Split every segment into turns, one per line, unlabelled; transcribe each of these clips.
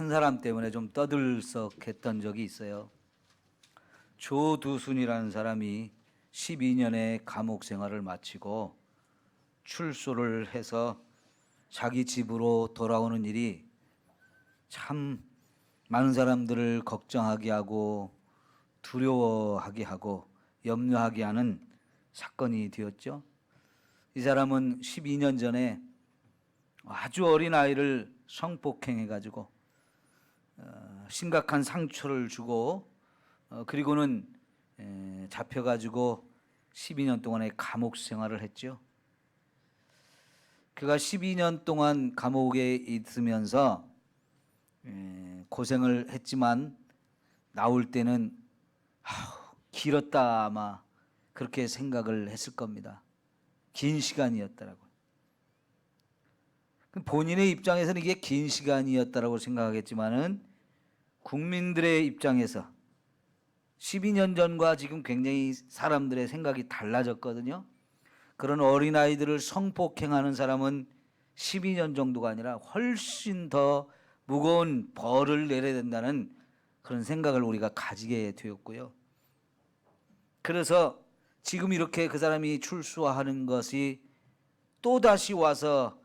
한 사람 때문에 좀 떠들썩했던 적이 있어요. 조두순이라는 사람이 12년의 감옥 생활을 마치고 출소를 해서 자기 집으로 돌아오는 일이 참 많은 사람들을 걱정하게 하고 두려워하게 하고 염려하게 하는 사건이 되었죠. 이 사람은 12년 전에 아주 어린 아이를 성폭행해가지고 심각한 상처를 주고 그리고는 잡혀가지고 12년 동안의 감옥 생활을 했죠. 그가 12년 동안 감옥에 있으면서 고생을 했지만 나올 때는 길었다 아마 그렇게 생각을 했을 겁니다. 긴 시간이었더라고요. 본인의 입장에서는 이게 긴 시간이었다라고 생각하겠지만은 국민들의 입장에서 12년 전과 지금 굉장히 사람들의 생각이 달라졌거든요. 그런 어린아이들을 성폭행하는 사람은 12년 정도가 아니라 훨씬 더 무거운 벌을 내려야 된다는 그런 생각을 우리가 가지게 되었고요. 그래서 지금 이렇게 그 사람이 출소하는 것이 또다시 와서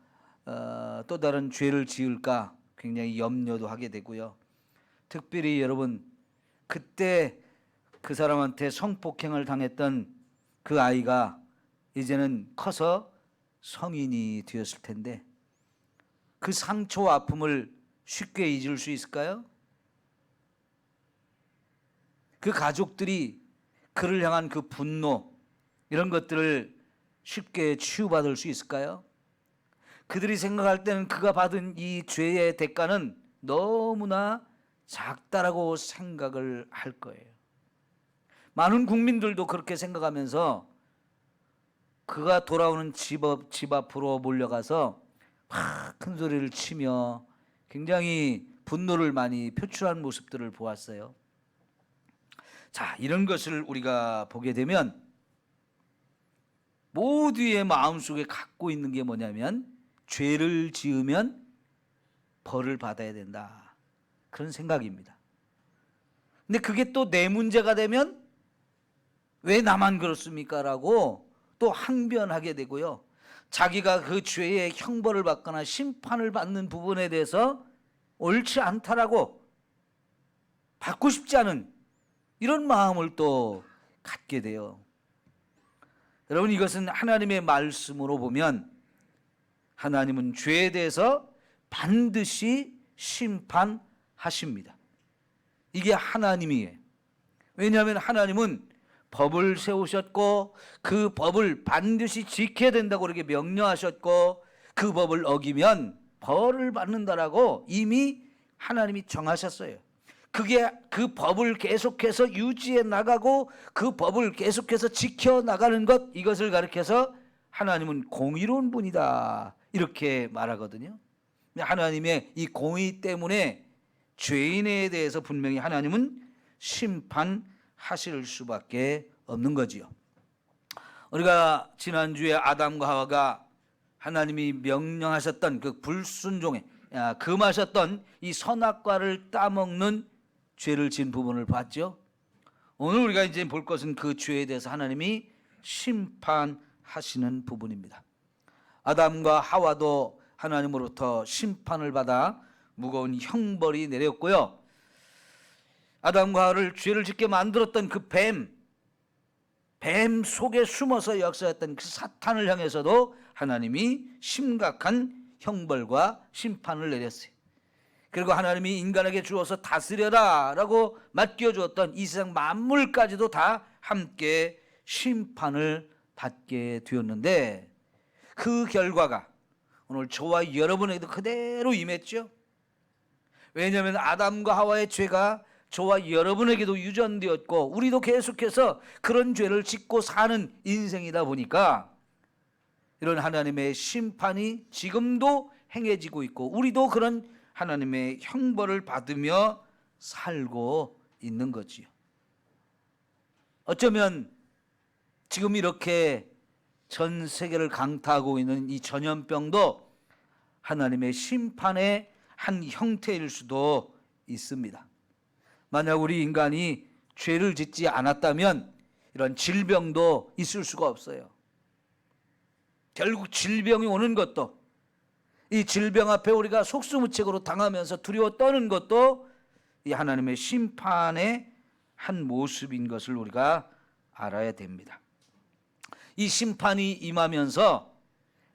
또 다른 죄를 지을까 굉장히 염려도 하게 되고요. 특별히 여러분 그때 그 사람한테 성폭행을 당했던 그 아이가 이제는 커서 성인이 되었을 텐데 그 상처와 아픔을 쉽게 잊을 수 있을까요? 그 가족들이 그를 향한 그 분노 이런 것들을 쉽게 치유받을 수 있을까요? 그들이 생각할 때는 그가 받은 이 죄의 대가는 너무나 작다라고 생각을 할 거예요. 많은 국민들도 그렇게 생각하면서 그가 돌아오는 집 앞으로 몰려가서 막 큰 소리를 치며 굉장히 분노를 많이 표출한 모습들을 보았어요. 자, 이런 것을 우리가 보게 되면 모두의 마음속에 갖고 있는 게 뭐냐면 죄를 지으면 벌을 받아야 된다. 그런 생각입니다. 근데 그게 또 내 문제가 되면 왜 나만 그렇습니까? 라고 또 항변하게 되고요. 자기가 그 죄의 형벌을 받거나 심판을 받는 부분에 대해서 옳지 않다라고 받고 싶지 않은 이런 마음을 또 갖게 돼요. 여러분 이것은 하나님의 말씀으로 보면 하나님은 죄에 대해서 반드시 심판하십니다. 이게 하나님이에요. 왜냐하면 하나님은 법을 세우셨고 그 법을 반드시 지켜야 된다고 그렇게 명령하셨고 그 법을 어기면 벌을 받는다라고 이미 하나님이 정하셨어요. 그게 그 법을 계속해서 유지해 나가고 그 법을 계속해서 지켜 나가는 것 이것을 가리켜서 하나님은 공의로운 분이다 이렇게 말하거든요. 하나님의 이 공의 때문에 죄인에 대해서 분명히 하나님은 심판하실 수밖에 없는 거지요. 우리가 지난주에 아담과 하와가 하나님이 명령하셨던 그 불순종에 금하셨던 이 선악과를 따먹는 죄를 지은 부분을 봤죠. 오늘 우리가 이제 볼 것은 그 죄에 대해서 하나님이 심판하시는 부분입니다. 아담과 하와도 하나님으로부터 심판을 받아 무거운 형벌이 내렸고요. 아담과 하와를 죄를 짓게 만들었던 그 뱀 속에 숨어서 역사했던 그 사탄을 향해서도 하나님이 심각한 형벌과 심판을 내렸어요. 그리고 하나님이 인간에게 주어서 다스려라 라고 맡겨주었던 이 세상 만물까지도 다 함께 심판을 받게 되었는데 그 결과가 오늘 저와 여러분에게도 그대로 임했죠. 왜냐하면 아담과 하와의 죄가 저와 여러분에게도 유전되었고 우리도 계속해서 그런 죄를 짓고 사는 인생이다 보니까 이런 하나님의 심판이 지금도 행해지고 있고 우리도 그런 하나님의 형벌을 받으며 살고 있는 거지요. 어쩌면 지금 이렇게 전 세계를 강타하고 있는 이 전염병도 하나님의 심판의 한 형태일 수도 있습니다. 만약 우리 인간이 죄를 짓지 않았다면 이런 질병도 있을 수가 없어요. 결국 질병이 오는 것도, 이 질병 앞에 우리가 속수무책으로 당하면서 두려워 떠는 것도 이 하나님의 심판의 한 모습인 것을 우리가 알아야 됩니다. 이 심판이 임하면서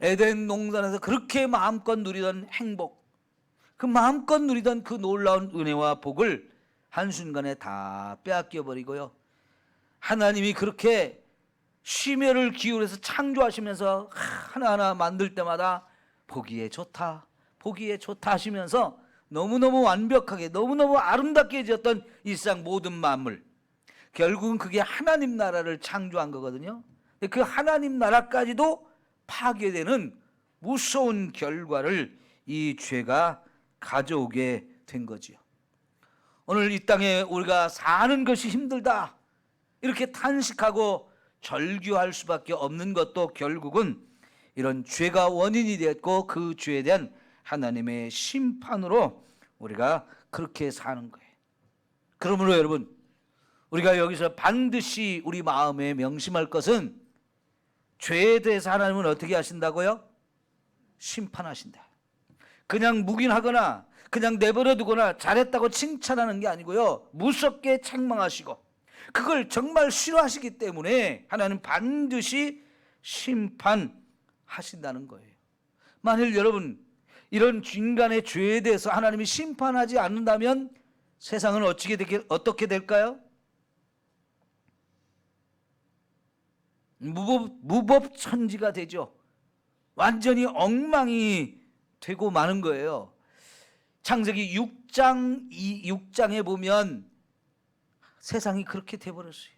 에덴 동산에서 그렇게 마음껏 누리던 행복, 그 마음껏 누리던 그 놀라운 은혜와 복을 한순간에 다 빼앗겨 버리고요, 하나님이 그렇게 심혈을 기울여서 창조하시면서 하나하나 만들 때마다 보기에 좋다, 보기에 좋다 하시면서 너무너무 완벽하게 너무너무 아름답게 지었던 이 세상 모든 만물, 결국은 그게 하나님 나라를 창조한 거거든요. 그 하나님 나라까지도 파괴되는 무서운 결과를 이 죄가 가져오게 된 거지요. 오늘 이 땅에 우리가 사는 것이 힘들다 이렇게 탄식하고 절규할 수밖에 없는 것도 결국은 이런 죄가 원인이 됐고 그 죄에 대한 하나님의 심판으로 우리가 그렇게 사는 거예요. 그러므로 여러분, 우리가 여기서 반드시 우리 마음에 명심할 것은 죄에 대해서 하나님은 어떻게 하신다고요? 심판하신다. 그냥 묵인하거나 그냥 내버려 두거나 잘했다고 칭찬하는 게 아니고요, 무섭게 책망하시고 그걸 정말 싫어하시기 때문에 하나님은 반드시 심판하신다는 거예요. 만일 여러분 이런 인간의 죄에 대해서 하나님이 심판하지 않는다면 세상은 어떻게 될까요? 무법천지가 되죠. 완전히 엉망이 되고 마는 거예요. 창세기 6장에 보면 세상이 그렇게 돼버렸어요.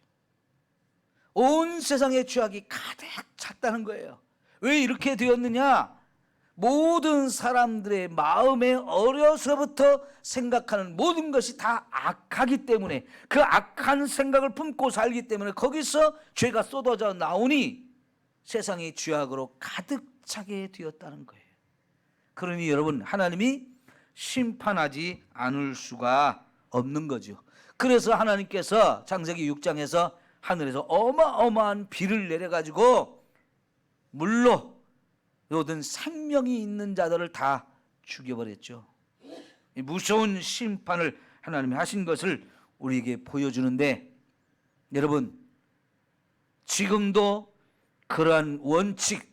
온 세상의 죄악이 가득 찼다는 거예요. 왜 이렇게 되었느냐? 모든 사람들의 마음에 어려서부터 생각하는 모든 것이 다 악하기 때문에, 그 악한 생각을 품고 살기 때문에 거기서 죄가 쏟아져 나오니 세상이 죄악으로 가득 차게 되었다는 거예요. 그러니 여러분, 하나님이 심판하지 않을 수가 없는 거죠. 그래서 하나님께서 창세기 6장에서 하늘에서 어마어마한 비를 내려가지고 물로 모든 생명이 있는 자들을 다 죽여버렸죠. 이 무서운 심판을 하나님이 하신 것을 우리에게 보여주는데, 여러분 지금도 그러한 원칙,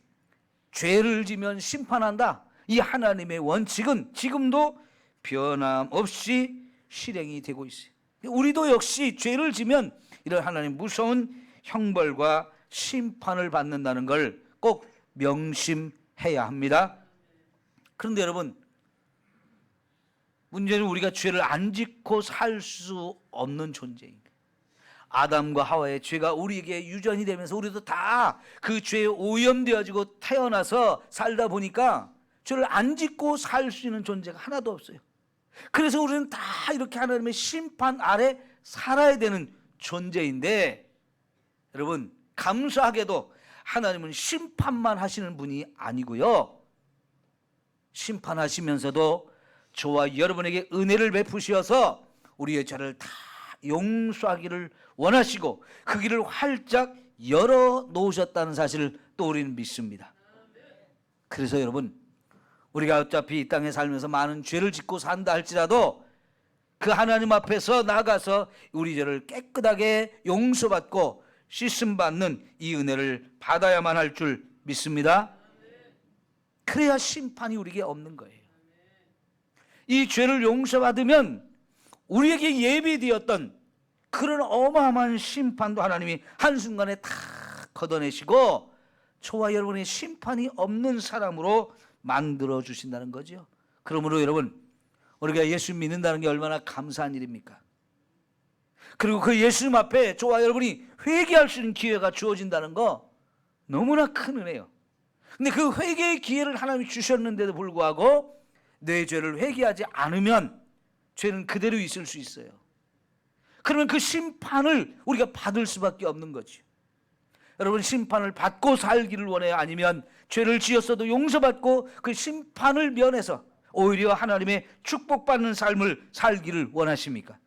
죄를 지면 심판한다, 이 하나님의 원칙은 지금도 변함없이 실행이 되고 있어요. 우리도 역시 죄를 지면 이런 하나님 무서운 형벌과 심판을 받는다는 걸 꼭 명심해야 합니다. 그런데 여러분, 문제는 우리가 죄를 안 짓고 살 수 없는 존재입니다. 아담과 하와의 죄가 우리에게 유전이 되면서 우리도 다 그 죄에 오염되어지고 태어나서 살다 보니까 죄를 안 짓고 살 수 있는 존재가 하나도 없어요. 그래서 우리는 다 이렇게 하나님의 심판 아래 살아야 되는 존재인데, 여러분 감사하게도 하나님은 심판만 하시는 분이 아니고요, 심판하시면서도 저와 여러분에게 은혜를 베푸셔서 우리의 죄를 다 용서하기를 원하시고 그 길을 활짝 열어 놓으셨다는 사실을 또 우리는 믿습니다. 그래서 여러분, 우리가 어차피 이 땅에 살면서 많은 죄를 짓고 산다 할지라도 그 하나님 앞에서 나가서 우리 죄를 깨끗하게 용서받고 씻음받는 이 은혜를 받아야만 할 줄 믿습니다. 그래야 심판이 우리에게 없는 거예요. 이 죄를 용서받으면 우리에게 예비되었던 그런 어마어마한 심판도 하나님이 한순간에 다 걷어내시고 저와 여러분의 심판이 없는 사람으로 만들어 주신다는 거죠. 그러므로 여러분, 우리가 예수 믿는다는 게 얼마나 감사한 일입니까? 그리고 그 예수님 앞에 저와 여러분이 회개할 수 있는 기회가 주어진다는 거 너무나 큰 은혜예요. 근데 그 회개의 기회를 하나님이 주셨는데도 불구하고 내 죄를 회개하지 않으면 죄는 그대로 있을 수 있어요. 그러면 그 심판을 우리가 받을 수밖에 없는 거죠. 여러분, 심판을 받고 살기를 원해요? 아니면 죄를 지었어도 용서받고 그 심판을 면해서 오히려 하나님의 축복받는 삶을 살기를 원하십니까?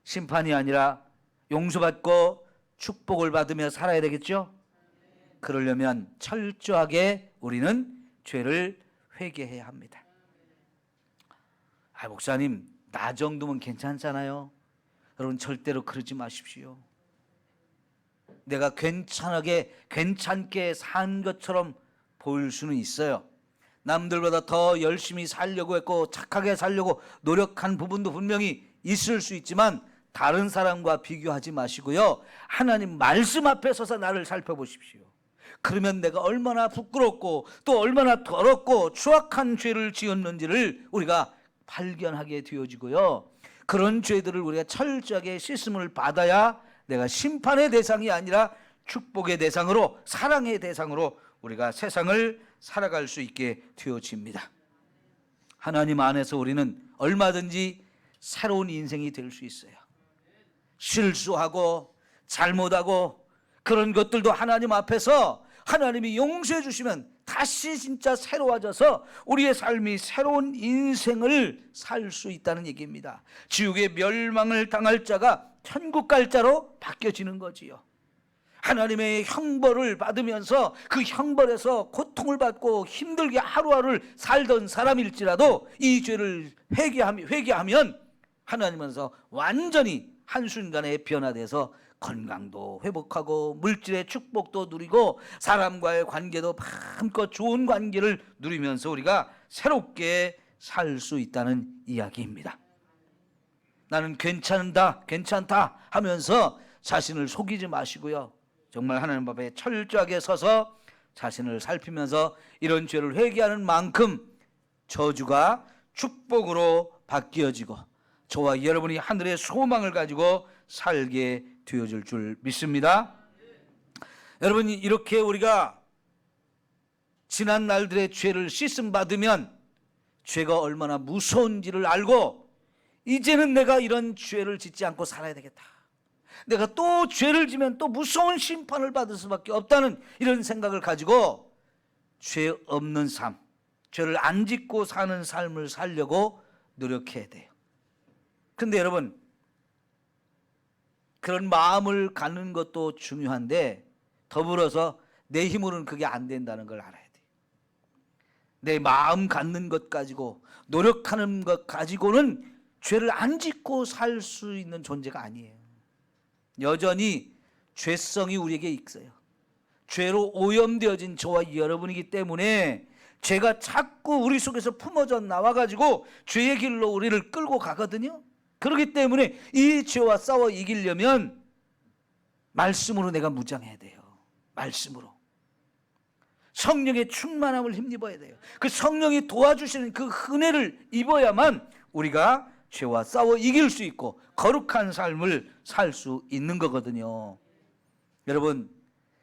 심판이 아니라 용서받고 축복을 받으며 살아야 되겠죠? 그러려면 철저하게 우리는 죄를 회개해야 합니다. 목사님, 나 정도면 괜찮잖아요. 여러분, 절대로 그러지 마십시오. 내가 괜찮게 산 것처럼 보일 수는 있어요. 남들보다 더 열심히 살려고 했고 착하게 살려고 노력한 부분도 분명히 있을 수 있지만 다른 사람과 비교하지 마시고요. 하나님 말씀 앞에 서서 나를 살펴보십시오. 그러면 내가 얼마나 부끄럽고 또 얼마나 더럽고 추악한 죄를 지었는지를 우리가 발견하게 되어지고요. 그런 죄들을 우리가 철저하게 씻음을 받아야 내가 심판의 대상이 아니라 축복의 대상으로, 사랑의 대상으로 우리가 세상을 살아갈 수 있게 되어집니다. 하나님 안에서 우리는 얼마든지 새로운 인생이 될 수 있어요. 실수하고 잘못하고 그런 것들도 하나님 앞에서 하나님이 용서해 주시면 다시 진짜 새로워져서 우리의 삶이 새로운 인생을 살 수 있다는 얘기입니다. 지옥의 멸망을 당할 자가 천국 갈 자로 바뀌어지는 거지요. 하나님의 형벌을 받으면서 그 형벌에서 고통을 받고 힘들게 하루하루를 살던 사람일지라도 이 죄를 회개하면 하나님께서 완전히 한순간에 변화돼서 건강도 회복하고 물질의 축복도 누리고 사람과의 관계도 마음껏 좋은 관계를 누리면서 우리가 새롭게 살 수 있다는 이야기입니다. 나는 괜찮다 하면서 자신을 속이지 마시고요. 정말 하나님 앞에 철저하게 서서 자신을 살피면서 이런 죄를 회개하는 만큼 저주가 축복으로 바뀌어지고 저와 여러분이 하늘의 소망을 가지고 살게 되어질 줄 믿습니다. 여러분, 이렇게 우리가 지난 날들의 죄를 씻음 받으면 죄가 얼마나 무서운지를 알고 이제는 내가 이런 죄를 짓지 않고 살아야 되겠다. 내가 또 죄를 지면 또 무서운 심판을 받을 수밖에 없다는 이런 생각을 가지고 죄 없는 삶, 죄를 안 짓고 사는 삶을 살려고 노력해야 돼요. 근데 여러분, 그런 마음을 갖는 것도 중요한데 더불어서 내 힘으로는 그게 안 된다는 걸 알아야 돼요. 내 마음 갖는 것 가지고 노력하는 것 가지고는 죄를 안 짓고 살 수 있는 존재가 아니에요. 여전히 죄성이 우리에게 있어요. 죄로 오염되어진 저와 여러분이기 때문에 죄가 자꾸 우리 속에서 품어져 나와가지고 죄의 길로 우리를 끌고 가거든요. 그렇기 때문에 이 죄와 싸워 이기려면 말씀으로 내가 무장해야 돼요. 말씀으로. 성령의 충만함을 힘입어야 돼요. 그 성령이 도와주시는 그 은혜를 입어야만 우리가 죄와 싸워 이길 수 있고 거룩한 삶을 살 수 있는 거거든요. 여러분,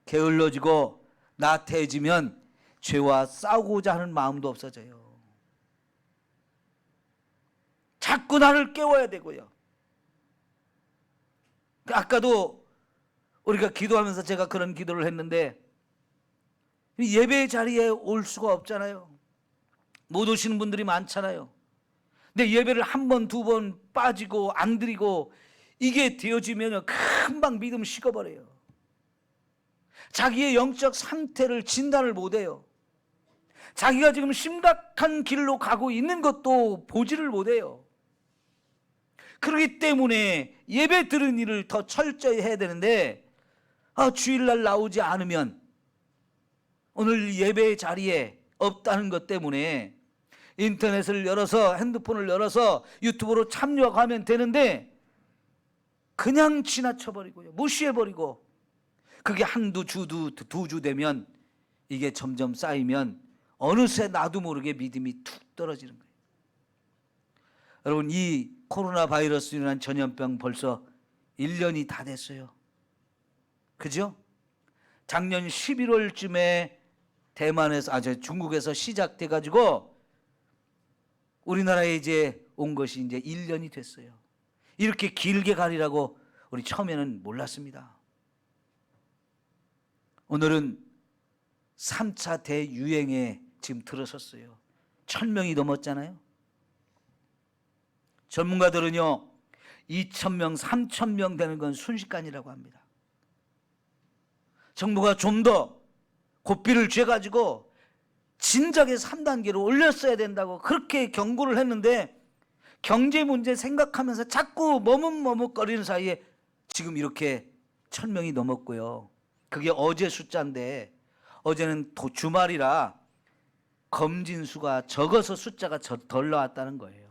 게을러지고 나태해지면 죄와 싸우고자 하는 마음도 없어져요. 자꾸 나를 깨워야 되고요. 아까도 우리가 기도하면서 제가 그런 기도를 했는데 예배 자리에 올 수가 없잖아요. 못 오시는 분들이 많잖아요. 근데 예배를 한 번, 두 번 빠지고 안 드리고 이게 되어지면 금방 믿음 식어버려요. 자기의 영적 상태를 진단을 못해요. 자기가 지금 심각한 길로 가고 있는 것도 보지를 못해요. 그렇기 때문에 예배 드리는 일을 더 철저히 해야 되는데 주일날 나오지 않으면 오늘 예배 자리에 없다는 것 때문에 인터넷을 열어서 핸드폰을 열어서 유튜브로 참여하면 되는데 그냥 지나쳐버리고요. 무시해버리고 그게 한두 주도 두 주 되면 이게 점점 쌓이면 어느새 나도 모르게 믿음이 툭 떨어지는 거예요. 여러분, 이 코로나 바이러스로 인한 전염병 벌써 1년이 다 됐어요. 그죠? 작년 11월쯤에 중국에서 시작돼 가지고 우리나라에 이제 온 것이 이제 1년이 됐어요. 이렇게 길게 가리라고 우리 처음에는 몰랐습니다. 오늘은 3차 대유행에 지금 들어섰어요. 1,000명이 넘었잖아요. 전문가들은요 2,000명, 3,000명 되는 건 순식간이라고 합니다. 정부가 좀 더 고삐를 쥐어가지고 진작에 3단계로 올렸어야 된다고 그렇게 경고를 했는데 경제 문제 생각하면서 자꾸 머뭇머뭇거리는 사이에 지금 이렇게 1,000명이 넘었고요. 그게 어제 숫자인데 어제는 주말이라 검진 수가 적어서 숫자가 덜 나왔다는 거예요.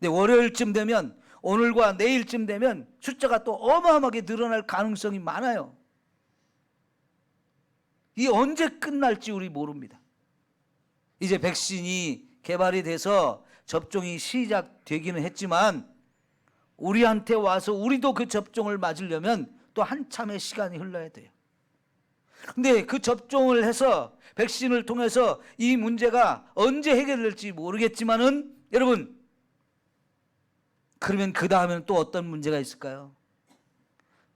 근데 월요일쯤 되면, 오늘과 내일쯤 되면 숫자가 또 어마어마하게 늘어날 가능성이 많아요. 이게 언제 끝날지 우리 모릅니다. 이제 백신이 개발이 돼서 접종이 시작되기는 했지만 우리한테 와서 우리도 그 접종을 맞으려면 또 한참의 시간이 흘러야 돼요. 근데 그 접종을 해서 백신을 통해서 이 문제가 언제 해결될지 모르겠지만은 여러분, 그러면 그 다음에는 또 어떤 문제가 있을까요?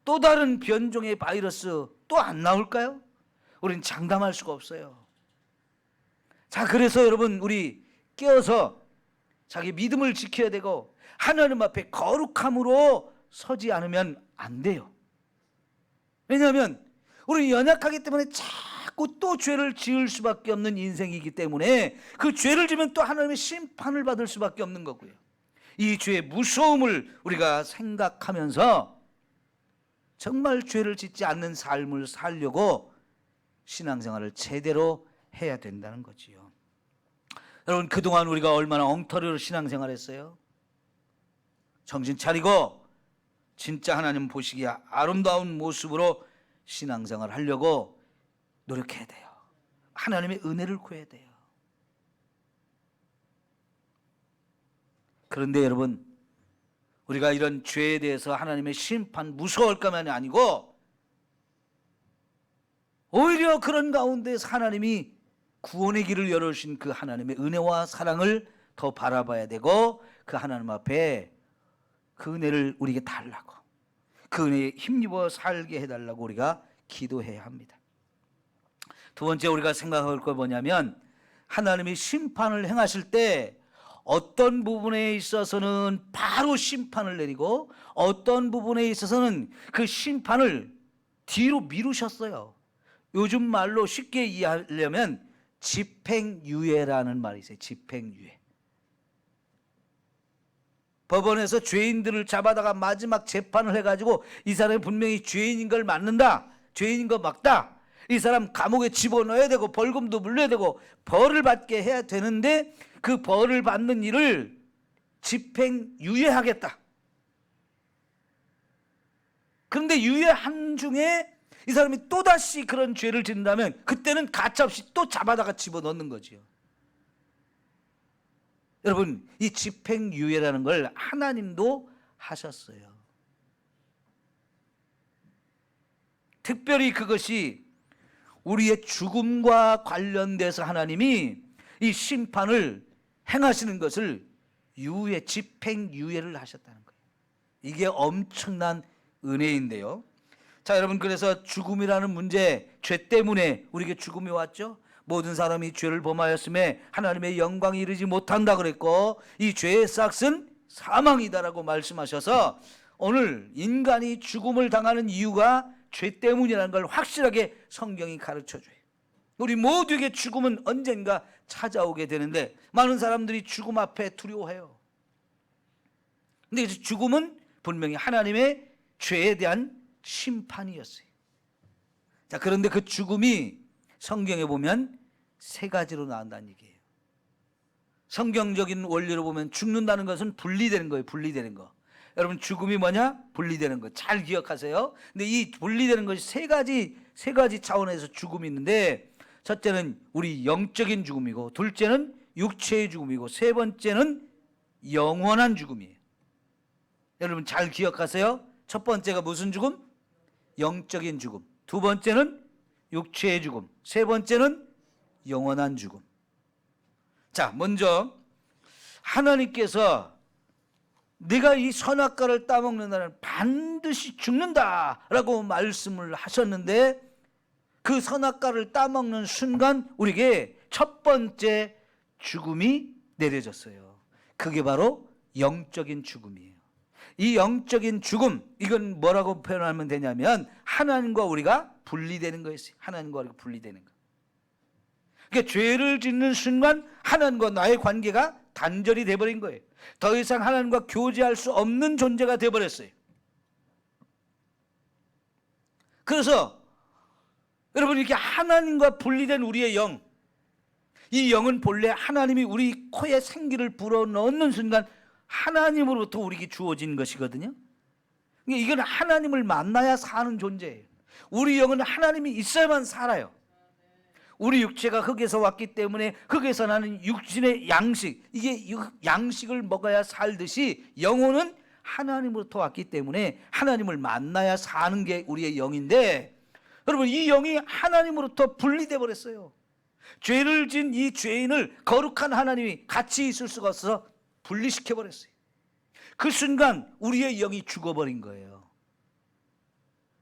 또 다른 변종의 바이러스 또 안 나올까요? 우리는 장담할 수가 없어요. 자, 그래서 여러분 우리 깨어서 자기 믿음을 지켜야 되고 하나님 앞에 거룩함으로 서지 않으면 안 돼요. 왜냐하면 우리는 연약하기 때문에 자꾸 또 죄를 지을 수밖에 없는 인생이기 때문에 그 죄를 지면 또 하나님의 심판을 받을 수밖에 없는 거고요. 이 죄의 무서움을 우리가 생각하면서 정말 죄를 짓지 않는 삶을 살려고 신앙생활을 제대로 해야 된다는 거지요. 여러분, 그동안 우리가 얼마나 엉터리로 신앙생활했어요? 정신 차리고 진짜 하나님 보시기에 아름다운 모습으로 신앙생활을 하려고 노력해야 돼요. 하나님의 은혜를 구해야 돼요. 그런데 여러분, 우리가 이런 죄에 대해서 하나님의 심판 무서워할까만이 아니고 오히려 그런 가운데서 하나님이 구원의 길을 열어주신 그 하나님의 은혜와 사랑을 더 바라봐야 되고 그 하나님 앞에 그 은혜를 우리에게 달라고, 그 은혜에 힘입어 살게 해달라고 우리가 기도해야 합니다. 두 번째 우리가 생각할 건 뭐냐면 하나님이 심판을 행하실 때 어떤 부분에 있어서는 바로 심판을 내리고 어떤 부분에 있어서는 그 심판을 뒤로 미루셨어요. 요즘 말로 쉽게 이해하려면 집행유예라는 말이 있어요. 집행유예. 법원에서 죄인들을 잡아다가 마지막 재판을 해가지고 이 사람이 분명히 죄인인 걸 맞는다, 죄인인 거 맞다, 이 사람 감옥에 집어넣어야 되고 벌금도 물려야 되고 벌을 받게 해야 되는데 그 벌을 받는 일을 집행유예하겠다. 그런데 유예한 중에 이 사람이 또다시 그런 죄를 짓는다면 그때는 가차없이 또 잡아다가 집어넣는 거지요. 여러분, 이 집행유예라는 걸 하나님도 하셨어요. 특별히 그것이 우리의 죽음과 관련돼서 하나님이 이 심판을 행하시는 것을 집행유예를 하셨다는 거예요. 이게 엄청난 은혜인데요. 자, 여러분, 그래서 죽음이라는 문제, 죄 때문에 우리에게 죽음이 왔죠. 모든 사람이 죄를 범하였음에 하나님의 영광이 이르지 못한다 그랬고 이 죄의 싹은 사망이다라고 말씀하셔서 오늘 인간이 죽음을 당하는 이유가 죄 때문이라는 걸 확실하게 성경이 가르쳐줘요. 우리 모두에게 죽음은 언젠가 찾아오게 되는데 많은 사람들이 죽음 앞에 두려워해요. 근데 죽음은 분명히 하나님의 죄에 대한 심판이었어요. 자, 그런데 그 죽음이 성경에 보면 세 가지로 나온다는 얘기예요. 성경적인 원리로 보면 죽는다는 것은 분리되는 거예요. 분리되는 거. 여러분, 죽음이 뭐냐? 분리되는 거. 잘 기억하세요. 근데 이 분리되는 것이 세 가지 차원에서 죽음이 있는데 첫째는 우리 영적인 죽음이고 둘째는 육체의 죽음이고 세 번째는 영원한 죽음이에요. 여러분 잘 기억하세요. 첫 번째가 무슨 죽음? 영적인 죽음. 두 번째는 육체의 죽음. 세 번째는 영원한 죽음. 자, 먼저 하나님께서 네가 이 선악과를 따먹는 날은 반드시 죽는다라고 말씀을 하셨는데 그 선악과를 따먹는 순간 우리에게 첫 번째 죽음이 내려졌어요. 그게 바로 영적인 죽음이에요. 이 영적인 죽음, 이건 뭐라고 표현하면 되냐면 하나님과 우리가 분리되는 거였어요. 하나님과 우리가 분리되는 거. 그러니까 죄를 짓는 순간 하나님과 나의 관계가 단절이 돼버린 거예요. 더 이상 하나님과 교제할 수 없는 존재가 돼버렸어요. 그래서 여러분, 이렇게 하나님과 분리된 우리의 영, 이 영은 본래 하나님이 우리 코에 생기를 불어넣는 순간 하나님으로부터 우리에게 주어진 것이거든요. 이건 하나님을 만나야 사는 존재예요. 우리 영은 하나님이 있어야만 살아요. 우리 육체가 흙에서 왔기 때문에 흙에서 나는 육신의 양식, 이게 양식을 먹어야 살듯이 영혼은 하나님으로부터 왔기 때문에 하나님을 만나야 사는 게 우리의 영인데, 여러분, 이 영이 하나님으로부터 분리돼 버렸어요. 죄를 지은 이 죄인을 거룩한 하나님이 같이 있을 수가 없어서 분리시켜 버렸어요. 그 순간 우리의 영이 죽어버린 거예요.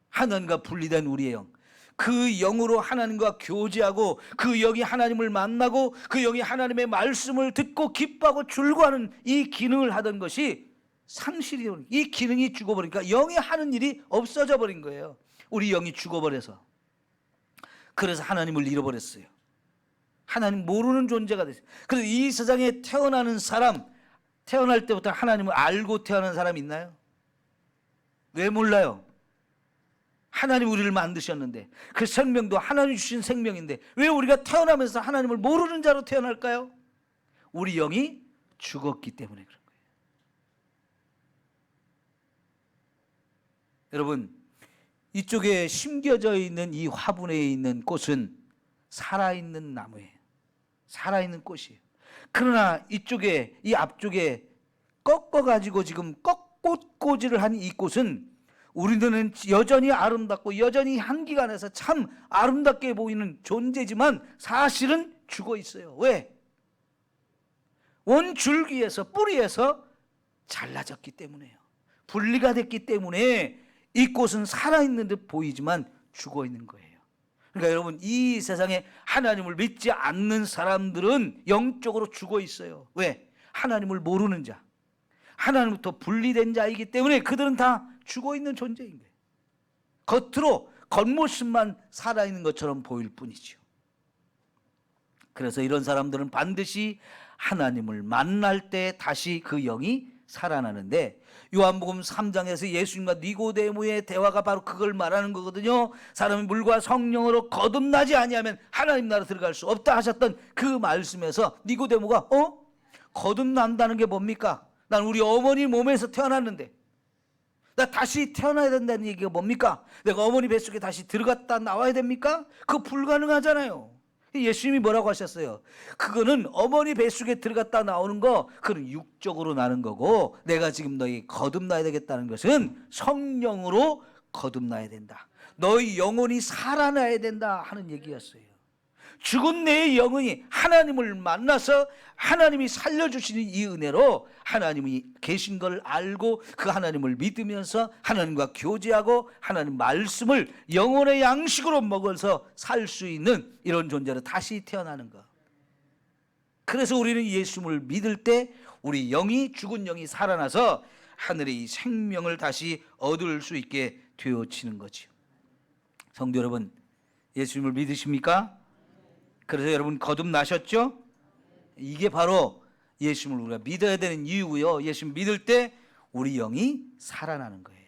하나님과 분리된 우리의 영, 그 영으로 하나님과 교제하고 그 영이 하나님을 만나고 그 영이 하나님의 말씀을 듣고 기뻐하고 즐거워하는 이 기능을 하던 것이 상실이, 이 기능이 죽어버리니까 영이 하는 일이 없어져 버린 거예요. 우리 영이 죽어버려서. 그래서 하나님을 잃어버렸어요. 하나님 모르는 존재가 됐어요. 그래서 이 세상에 태어나는 사람, 태어날 때부터 하나님을 알고 태어난 사람 있나요? 왜 몰라요? 하나님 우리를 만드셨는데, 그 생명도 하나님 주신 생명인데 왜 우리가 태어나면서 하나님을 모르는 자로 태어날까요? 우리 영이 죽었기 때문에 그런 거예요. 여러분, 이쪽에 심겨져 있는 이 화분에 있는 꽃은 살아있는 나무예요. 살아있는 꽃이에요. 그러나 이쪽에, 이 앞쪽에 꺾어가지고 지금 꺾꽃꽂이를 한 이 꽃은 우리들은 여전히 아름답고 여전히 향기가 나서 참 아름답게 보이는 존재지만 사실은 죽어 있어요. 왜? 원줄기에서, 뿌리에서 잘라졌기 때문에요. 분리가 됐기 때문에 이 꽃은 살아있는 듯 보이지만 죽어 있는 거예요. 그러니까 여러분, 이 세상에 하나님을 믿지 않는 사람들은 영적으로 죽어 있어요. 왜? 하나님을 모르는 자, 하나님부터 분리된 자이기 때문에 그들은 다 죽어 있는 존재인 거예요. 겉으로 겉모습만 살아있는 것처럼 보일 뿐이죠. 그래서 이런 사람들은 반드시 하나님을 만날 때 다시 그 영이 살아나는데, 요한복음 3장에서 예수님과 니고데모의 대화가 바로 그걸 말하는 거거든요. 사람이 물과 성령으로 거듭나지 아니하면 하나님 나라 들어갈 수 없다 하셨던 그 말씀에서 니고데모가 거듭난다는 게 뭡니까? 난 우리 어머니 몸에서 태어났는데 나 다시 태어나야 된다는 얘기가 뭡니까? 내가 어머니 뱃속에 다시 들어갔다 나와야 됩니까? 그거 불가능하잖아요. 예수님이 뭐라고 하셨어요? 그거는 어머니 뱃속에 들어갔다 나오는 거, 그건 육적으로 나는 거고, 내가 지금 너희 거듭나야 되겠다는 것은 성령으로 거듭나야 된다. 너희 영혼이 살아나야 된다 하는 얘기였어요. 죽은 내 영혼이 하나님을 만나서 하나님이 살려주시는 이 은혜로 하나님이 계신 걸 알고 그 하나님을 믿으면서 하나님과 교제하고 하나님 말씀을 영혼의 양식으로 먹어서 살 수 있는 이런 존재로 다시 태어나는 것. 그래서 우리는 예수님을 믿을 때 우리 영이, 죽은 영이 살아나서 하늘의 생명을 다시 얻을 수 있게 되어지는 거죠. 성도 여러분, 예수님을 믿으십니까? 그래서 여러분 거듭나셨죠? 이게 바로 예수님을 우리가 믿어야 되는 이유고요. 예수님 믿을 때 우리 영이 살아나는 거예요.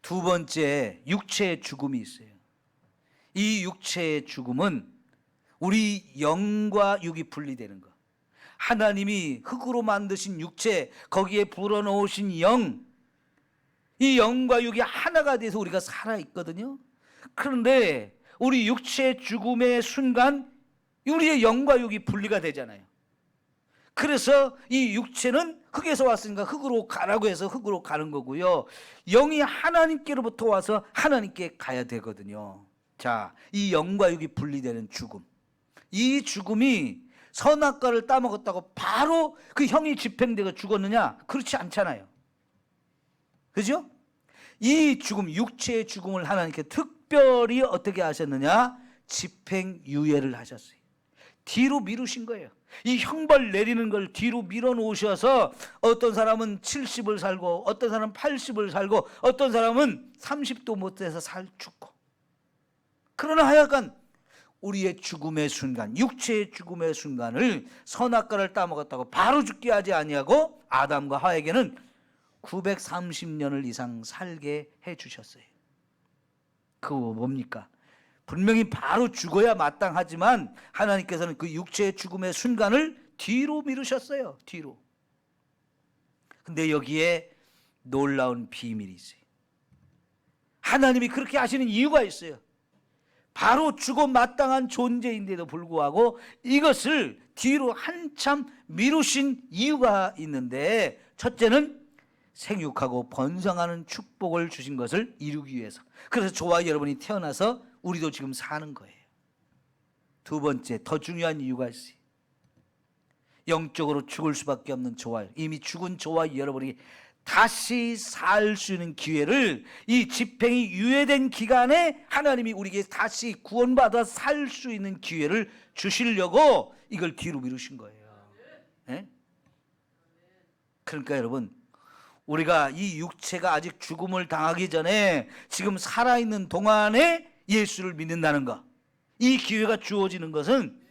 두 번째, 육체의 죽음이 있어요. 이 육체의 죽음은 우리 영과 육이 분리되는 것. 하나님이 흙으로 만드신 육체, 거기에 불어넣으신 영, 이 영과 육이 하나가 돼서 우리가 살아있거든요. 그런데 우리 육체의 죽음의 순간 우리의 영과 육이 분리가 되잖아요. 그래서 이 육체는 흙에서 왔으니까 흙으로 가라고 해서 흙으로 가는 거고요. 영이 하나님께로부터 와서 하나님께 가야 되거든요. 자, 이 영과 육이 분리되는 죽음. 이 죽음이 선악과를 따먹었다고 바로 그 형이 집행되고 죽었느냐? 그렇지 않잖아요. 그죠? 이 죽음, 육체의 죽음을 하나님께 특별히 어떻게 하셨느냐? 집행유예를 하셨어요. 뒤로 미루신 거예요. 이 형벌 내리는 걸 뒤로 밀어 놓으셔서 어떤 사람은 70을 살고 어떤 사람은 80을 살고 어떤 사람은 30도 못 돼서 죽고. 그러나 하여간 우리의 죽음의 순간, 육체의 죽음의 순간을 선악과를 따먹었다고 바로 죽게 하지 아니하고 아담과 하와에게는 930년을 이상 살게 해주셨어요. 그거 뭡니까? 분명히 바로 죽어야 마땅하지만 하나님께서는 그 육체의 죽음의 순간을 뒤로 미루셨어요. 뒤로. 근데 여기에 놀라운 비밀이 있어요. 하나님이 그렇게 하시는 이유가 있어요. 바로 죽어 마땅한 존재인데도 불구하고 이것을 뒤로 한참 미루신 이유가 있는데, 첫째는 생육하고 번성하는 축복을 주신 것을 이루기 위해서. 그래서 저와 여러분이 태어나서 우리도 지금 사는 거예요. 두 번째, 더 중요한 이유가 있어요. 영적으로 죽을 수밖에 없는 저와, 이미 죽은 저와 여러분이 다시 살 수 있는 기회를, 이 집행이 유예된 기간에 하나님이 우리에게 다시 구원받아 살 수 있는 기회를 주시려고 이걸 뒤로 미루신 거예요. 네? 그러니까 여러분, 우리가 이 육체가 아직 죽음을 당하기 전에 지금 살아있는 동안에 예수를 믿는다는 것, 이 기회가 주어지는 것은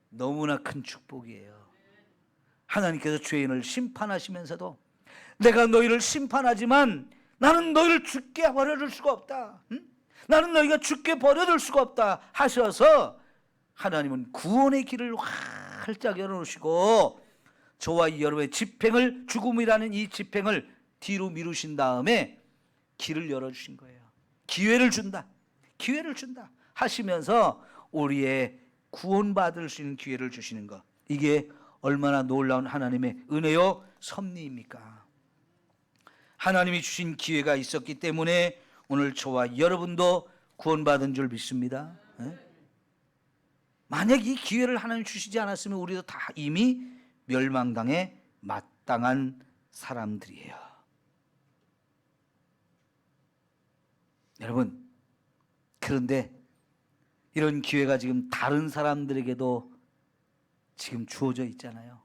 너무나 큰 축복이에요. 하나님께서 죄인을 심판하시면서도 내가 너희를 심판하지만 나는 너희를 죽게 버려둘 수가 없다. 응? 나는 너희가 죽게 버려둘 수가 없다 하셔서 하나님은 구원의 길을 활짝 열어놓으시고 저와 여러분의 집행을, 죽음이라는 이 집행을 뒤로 미루신 다음에 길을 열어주신 거예요. 기회를 준다. 기회를 준다 하시면서 우리의 구원받을 수 있는 기회를 주시는 것, 이게 얼마나 놀라운 하나님의 은혜요 섭리입니까? 하나님이 주신 기회가 있었기 때문에 오늘 저와 여러분도 구원받은 줄 믿습니다. 만약 이 기회를 하나님 주시지 않았으면 우리도 다 이미 멸망당에 마땅한 사람들이에요. 여러분, 그런데 이런 기회가 지금 다른 사람들에게도 지금 주어져 있잖아요.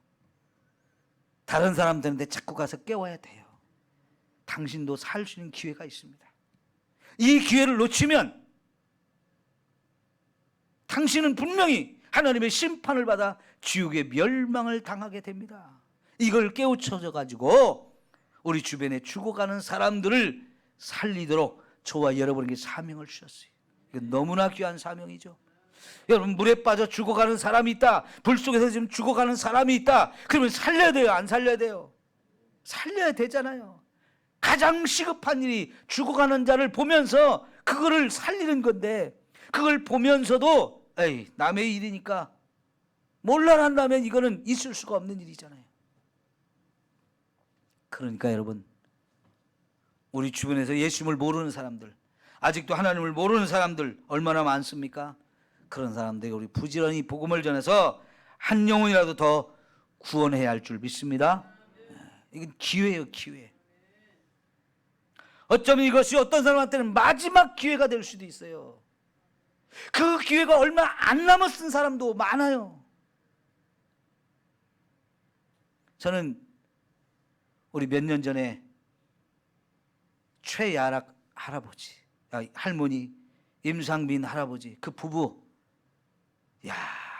다른 사람들한테 자꾸 가서 깨워야 돼요. 당신도 살 수 있는 기회가 있습니다. 이 기회를 놓치면 당신은 분명히 하나님의 심판을 받아 지옥의 멸망을 당하게 됩니다. 이걸 깨우쳐져 가지고 우리 주변에 죽어가는 사람들을 살리도록 저와 여러분에게 사명을 주셨어요. 이건 너무나 귀한 사명이죠. 여러분, 물에 빠져 죽어가는 사람이 있다, 불 속에서 지금 죽어가는 사람이 있다, 그러면 살려야 돼요? 안 살려야 돼요? 살려야 되잖아요. 가장 시급한 일이 죽어가는 자를 보면서 그거를 살리는 건데, 그걸 보면서도 에이, 남의 일이니까 몰라한다면 이거는 있을 수가 없는 일이잖아요. 그러니까 여러분, 우리 주변에서 예수님을 모르는 사람들, 아직도 하나님을 모르는 사람들 얼마나 많습니까? 그런 사람들에게 우리 부지런히 복음을 전해서 한 영혼이라도 더 구원해야 할 줄 믿습니다. 이건 기회예요, 기회. 어쩌면 이것이 어떤 사람한테는 마지막 기회가 될 수도 있어요. 그 기회가 얼마 안 남았은 사람도 많아요. 저는 우리 몇 년 전에 최야락 할아버지, 할머니, 임상빈 할아버지, 그 부부,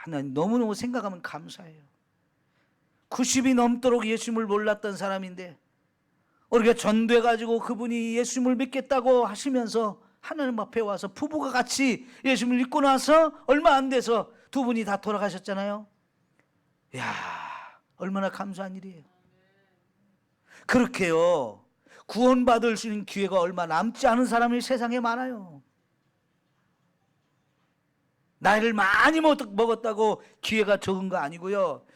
난 너무너무 생각하면 감사해요. 90이 넘도록 예수님을 몰랐던 사람인데 우리가 전돼가지고 그분이 예수님을 믿겠다고 하시면서 하나님 앞에 와서 부부가 같이 예수님을 믿고 나서 얼마 안 돼서 두 분이 다 돌아가셨잖아요. 얼마나 감사한 일이에요. 그렇게요, 구원받을 수 있는 기회가 얼마 남지 않은 사람이 세상에 많아요. 나이를 많이 먹었다고 기회가 적은 거 아니고요,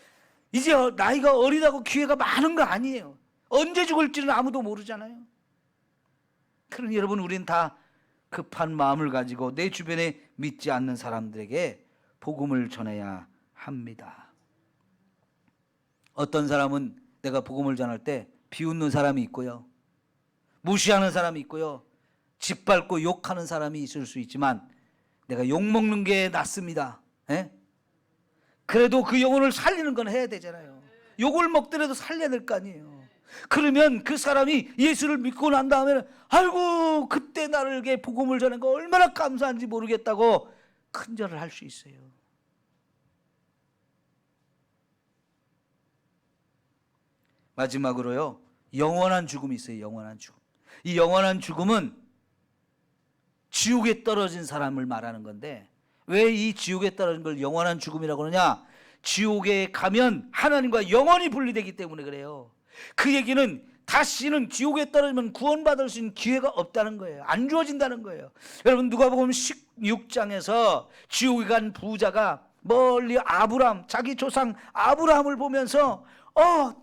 이제 나이가 어리다고 기회가 많은 거 아니에요. 언제 죽을지는 아무도 모르잖아요. 그러니 여러분, 우리는 다 급한 마음을 가지고 내 주변에 믿지 않는 사람들에게 복음을 전해야 합니다. 어떤 사람은 내가 복음을 전할 때 비웃는 사람이 있고요, 무시하는 사람이 있고요, 짓밟고 욕하는 사람이 있을 수 있지만 내가 욕먹는 게 낫습니다. 에? 그래도 그 영혼을 살리는 건 해야 되잖아요. 욕을 먹더라도 살려야 될 거 아니에요. 그러면 그 사람이 예수를 믿고 난 다음에는 아이고 그때 나에게 복음을 전한 거 얼마나 감사한지 모르겠다고 큰절을 할 수 있어요. 마지막으로요, 영원한 죽음이 있어요. 영원한 죽음. 이 영원한 죽음은 지옥에 떨어진 사람을 말하는 건데, 왜 이 지옥에 떨어진 걸 영원한 죽음이라고 그러냐? 지옥에 가면 하나님과 영원히 분리되기 때문에 그래요. 그 얘기는 다시는 지옥에 떨어지면 구원받을 수 있는 기회가 없다는 거예요. 안 주어진다는 거예요. 여러분, 누가복음 16장에서 지옥에 간 부자가 멀리 아브람, 자기 조상 아브라함을 보면서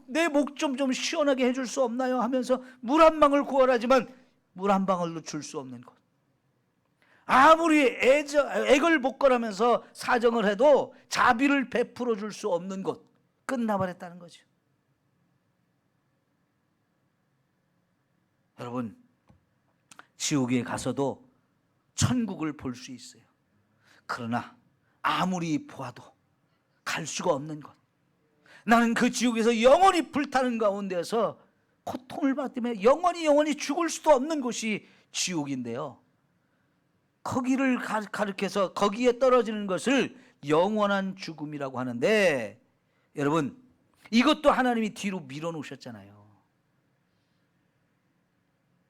내 목 좀 시원하게 해줄 수 없나요? 하면서 물 한 방울 구하라지만 물 한 방울도 줄 수 없는 곳. 아무리 액을 복걸하면서 사정을 해도 자비를 베풀어 줄 수 없는 곳. 끝나버렸다는 거죠. 여러분, 지옥에 가서도 천국을 볼 수 있어요. 그러나 아무리 보아도 갈 수가 없는 곳. 나는 그 지옥에서 영원히 불타는 가운데서 고통을 받으며 영원히 죽을 수도 없는 곳이 지옥인데요, 거기를 가리켜서 거기에 떨어지는 것을 영원한 죽음이라고 하는데, 여러분, 이것도 하나님이 뒤로 밀어놓으셨잖아요.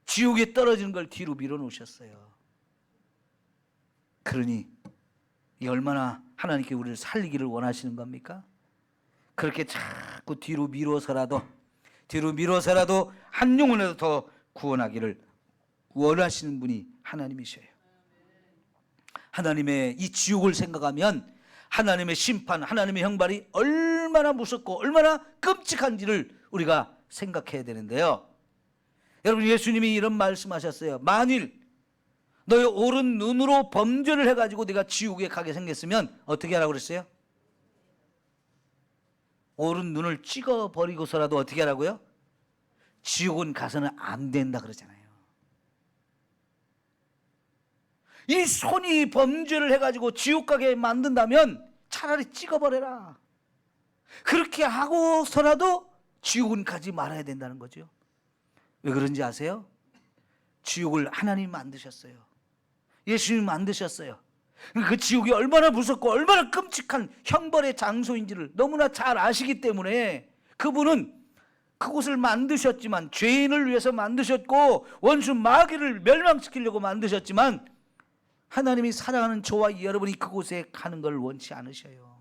지옥에 떨어지는 걸 뒤로 밀어놓으셨어요. 그러니 이 얼마나 하나님께 우리를 살리기를 원하시는 겁니까? 그렇게 자꾸 뒤로 미뤄서라도 한 영혼이라도 더 구원하기를 원하시는 분이 하나님이셔요. 하나님의 이 지옥을 생각하면 하나님의 심판, 하나님의 형벌이 얼마나 무섭고 얼마나 끔찍한지를 우리가 생각해야 되는데요, 여러분, 예수님이 이런 말씀하셨어요. 만일 너의 오른 눈으로 범죄를 해가지고 네가 지옥에 가게 생겼으면 어떻게 하라고 그랬어요? 오른 눈을 찍어버리고서라도 어떻게 하라고요? 지옥은 가서는 안 된다 그러잖아요. 이 손이 범죄를 해가지고 지옥 가게 만든다면 차라리 찍어버려라. 그렇게 하고서라도 지옥은 가지 말아야 된다는 거죠. 왜 그런지 아세요? 지옥을 하나님이 만드셨어요. 예수님이 만드셨어요. 그 지옥이 얼마나 무섭고 얼마나 끔찍한 형벌의 장소인지를 너무나 잘 아시기 때문에 그분은 그곳을 만드셨지만, 죄인을 위해서 만드셨고 원수 마귀를 멸망시키려고 만드셨지만, 하나님이 사랑하는 저와 여러분이 그곳에 가는 걸 원치 않으셔요.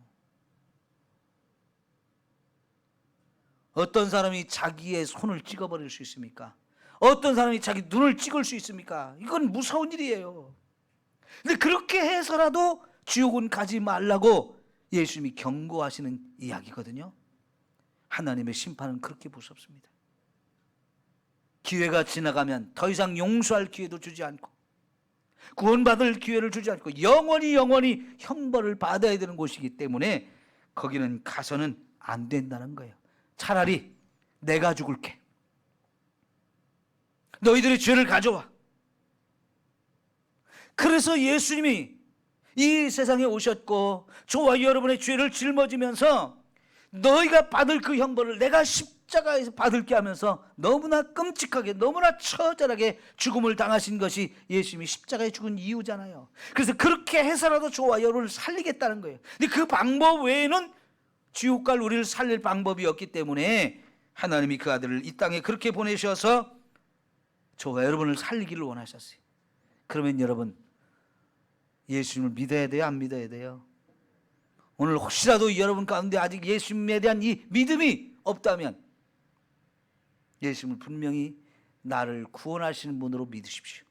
어떤 사람이 자기의 손을 찍어버릴 수 있습니까? 어떤 사람이 자기 눈을 찍을 수 있습니까? 이건 무서운 일이에요. 근데 그렇게 해서라도 지옥은 가지 말라고 예수님이 경고하시는 이야기거든요. 하나님의 심판은 그렇게 무섭습니다. 기회가 지나가면 더 이상 용서할 기회도 주지 않고 구원받을 기회를 주지 않고 영원히 형벌을 받아야 되는 곳이기 때문에 거기는 가서는 안 된다는 거예요. 차라리 내가 죽을게. 너희들의 죄를 가져와. 그래서 예수님이 이 세상에 오셨고 저와 여러분의 죄를 짊어지면서 너희가 받을 그 형벌을 내가 십자가에서 받을게 하면서 너무나 끔찍하게, 너무나 처절하게 죽음을 당하신 것이 예수님이 십자가에 죽은 이유잖아요. 그래서 그렇게 해서라도 저와 여러분을 살리겠다는 거예요. 근데 그 방법 외에는 지옥 갈 우리를 살릴 방법이 없기 때문에 하나님이 그 아들을 이 땅에 그렇게 보내셔서 저와 여러분을 살리기를 원하셨어요. 그러면 여러분, 예수님을 믿어야 돼요? 안 믿어야 돼요? 오늘 혹시라도 여러분 가운데 아직 예수님에 대한 이 믿음이 없다면 예수님을 분명히 나를 구원하시는 분으로 믿으십시오.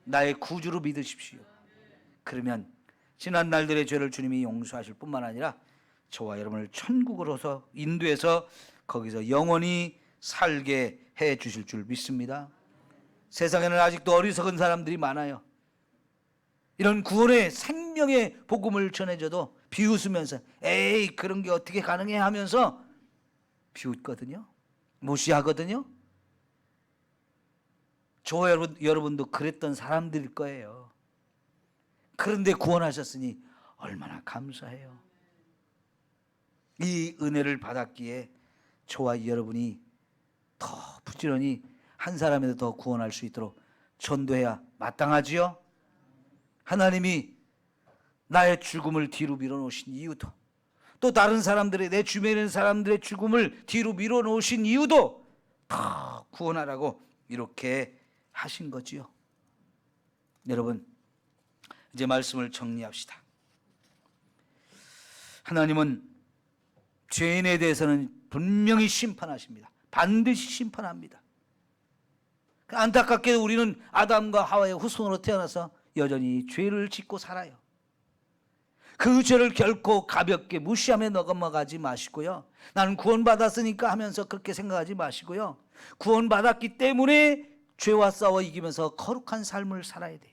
나의 구주로 믿으십시오. 그러면 지난 날들의 죄를 주님이 용서하실 뿐만 아니라 저와 여러분을 천국으로서 인도해서 거기서 영원히 살게 해 주실 줄 믿습니다. 세상에는 아직도 어리석은 사람들이 많아요. 이런 구원의 생명의 복음을 전해줘도 비웃으면서 에이 그런 게 어떻게 가능해 하면서 비웃거든요. 무시하거든요. 저와 여러분도 그랬던 사람들일 거예요. 그런데 구원하셨으니 얼마나 감사해요. 이 은혜를 받았기에 저와 여러분이 더 부지런히 한 사람이라도 더 구원할 수 있도록 전도해야 마땅하지요. 하나님이 나의 죽음을 뒤로 밀어놓으신 이유도, 또 다른 사람들의, 내 주변에 있는 사람들의 죽음을 뒤로 밀어놓으신 이유도 다 구원하라고 이렇게 하신 거지요. 여러분, 이제 말씀을 정리합시다. 하나님은 죄인에 대해서는 분명히 심판하십니다. 반드시 심판합니다. 안타깝게도 우리는 아담과 하와의 후손으로 태어나서 여전히 죄를 짓고 살아요. 그 죄를 결코 가볍게 무시하며 넘어가지 마시고요. 나는 구원받았으니까 하면서 그렇게 생각하지 마시고요. 구원받았기 때문에 죄와 싸워 이기면서 거룩한 삶을 살아야 돼요.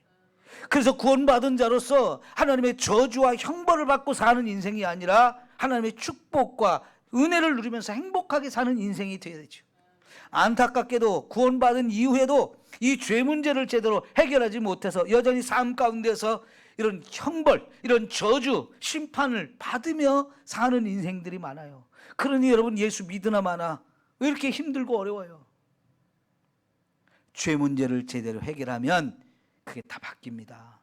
그래서 구원받은 자로서 하나님의 저주와 형벌을 받고 사는 인생이 아니라 하나님의 축복과 은혜를 누리면서 행복하게 사는 인생이 되어야 되죠. 안타깝게도 구원받은 이후에도 이 죄 문제를 제대로 해결하지 못해서 여전히 삶 가운데서 이런 형벌, 이런 저주, 심판을 받으며 사는 인생들이 많아요. 그러니 여러분, 예수 믿으나 마나 왜 이렇게 힘들고 어려워요? 죄 문제를 제대로 해결하면 그게 다 바뀝니다.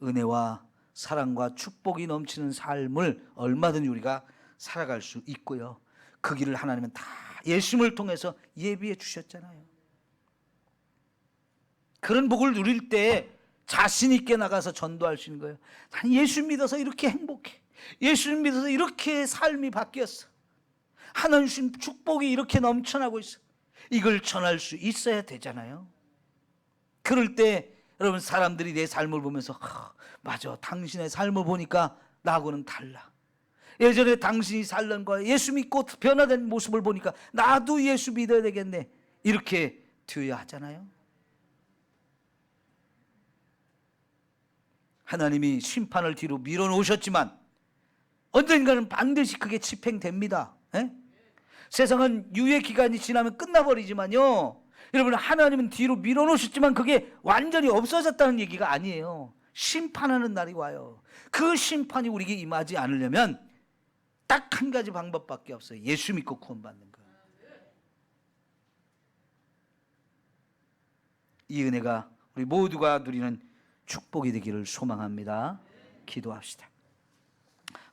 은혜와 사랑과 축복이 넘치는 삶을 얼마든지 우리가 살아갈 수 있고요. 그 길을 하나님은 다 예수님을 통해서 예비해 주셨잖아요. 그런 복을 누릴 때 자신 있게 나가서 전도할 수 있는 거예요. 난 예수 믿어서 이렇게 행복해. 예수 믿어서 이렇게 삶이 바뀌었어. 하나님 주신 축복이 이렇게 넘쳐나고 있어. 이걸 전할 수 있어야 되잖아요. 그럴 때 여러분, 사람들이 내 삶을 보면서 맞아, 당신의 삶을 보니까 나하고는 달라. 예전에 당신이 살던 거야, 예수 믿고 변화된 모습을 보니까 나도 예수 믿어야 되겠네, 이렇게 되어야 하잖아요. 하나님이 심판을 뒤로 밀어놓으셨지만 언젠가는 반드시 그게 집행됩니다. 세상은 유예 기간이 지나면 끝나버리지만요, 여러분, 하나님은 뒤로 밀어놓으셨지만 그게 완전히 없어졌다는 얘기가 아니에요. 심판하는 날이 와요. 그 심판이 우리에게 임하지 않으려면 딱 한 가지 방법밖에 없어요. 예수 믿고 구원받는 거예요. 이 은혜가 우리 모두가 누리는 축복이 되기를 소망합니다. 기도합시다.